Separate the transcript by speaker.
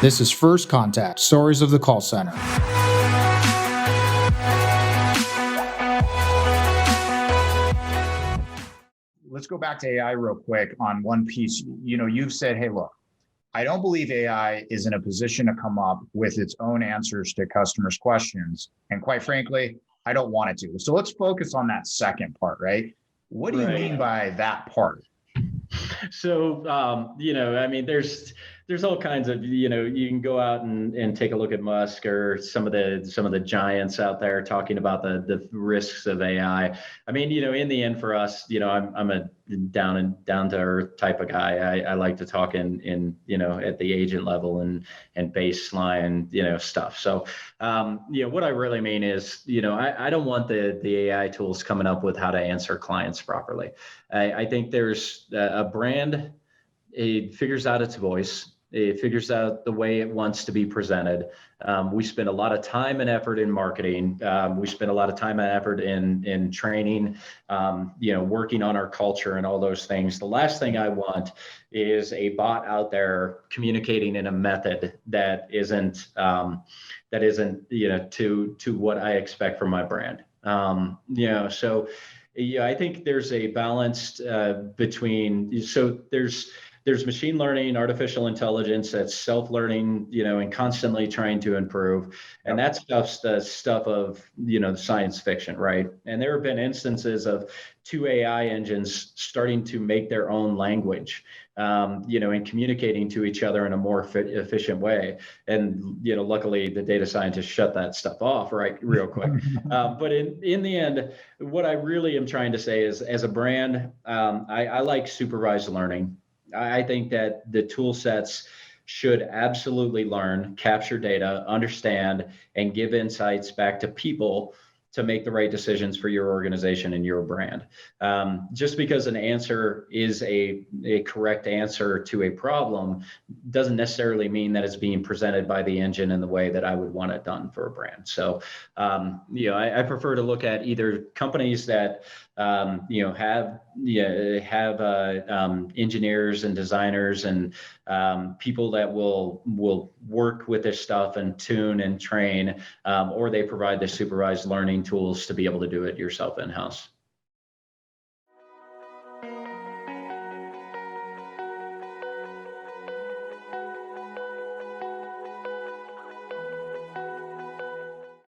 Speaker 1: This is First Contact, Stories of the Call Center. Let's go back to AI real quick on one piece. You've said, hey, look, I don't believe AI is in a position to come up with its own answers to customers' questions. And quite frankly, I don't want it to. So let's focus on that second part, right? What do you mean by that part?
Speaker 2: So, there's all kinds of, you can go out and take a look at Musk or some of the giants out there talking about the risks of AI. In the end for us, I'm a down to earth type of guy. I like to talk in at the agent level and baseline, stuff. So, what I really mean is, I don't want the AI tools coming up with how to answer clients properly. I think there's a brand, it figures out its voice. It figures out the way it wants to be presented. We spend a lot of time and effort in marketing. We spend a lot of time and effort in training, working on our culture and all those things. The last thing I want is a bot out there communicating in a method that isn't to what I expect from my brand. I think there's a balance between, so there's machine learning, artificial intelligence that's self-learning, and constantly trying to improve. And that stuff's the stuff of, the science fiction, right? And there have been instances of two AI engines starting to make their own language, and communicating to each other in a more efficient way. And, luckily the data scientists shut that stuff off, right, real quick. But in the end, what I really am trying to say is, as a brand, I like supervised learning. I think that the tool sets should absolutely learn, capture data, understand, and give insights back to people to make the right decisions for your organization and your brand. Just because an answer is a correct answer to a problem doesn't necessarily mean that it's being presented by the engine in the way that I would want it done for a brand. So, I prefer to look at either companies that have engineers and designers and people that will work with this stuff and tune and train, or they provide the supervised learning tools to be able to do it yourself in-house.